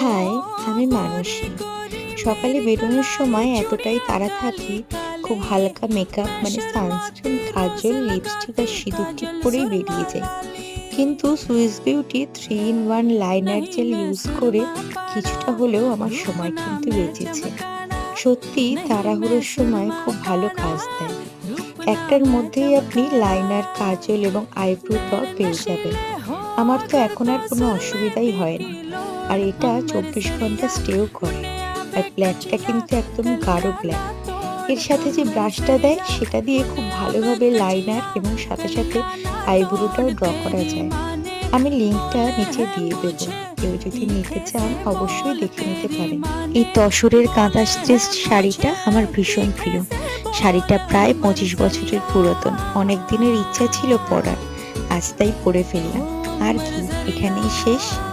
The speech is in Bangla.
হাই, আমি মানসী। সকালে বেরোনোর সময় এতটাই তাড়া থাকে, খুব হালকা মেকআপ মানে সানস্ক্রিন, কাজল, লিপস্টিক আর সিঁদুর টিপ পরেই বেরিয়ে যাই। কিন্তু Swiss beauty 3 in 1 liner jail use করে কিছুটা হলেও আমার সময় কিন্তু বেঁচেছে। সত্যি তাড়াহুড়োর সময় খুব ভালো কাজ দেয়। একটার মধ্যেই আপনি লাইনার, কাজল এবং আইব্রো ড্র পেয়ে যাবেন। আমার তো এখন আর কোনো অসুবিধাই হয় না। আর এটা 24 ঘন্টা স্টেও করে। আর ব্ল্যাকটা কিন্তু একদম গাঢ় ব্ল্যাক। এর সাথে যে ব্রাশটা দেয় সেটা দিয়ে খুব ভালোভাবে লাইনার এবং সাথে সাথে আইব্রোটাও ড্র করা যায়। আমি লিঙ্কটা নিচে দিয়ে দেব। কেউ যদি নিতে চান অবশ্যই দেখে নিতে পারেন। এই তসরের কাঁথা স্টিচ শাড়িটা আমার ভীষণ প্রিয়। শাড়িটা প্রায় 25 বছরের পুরাতন। অনেক দিনের ইচ্ছা ছিল পরার, আজ তাই পরে ফেললাম। আর কি, এখানেই শেষ।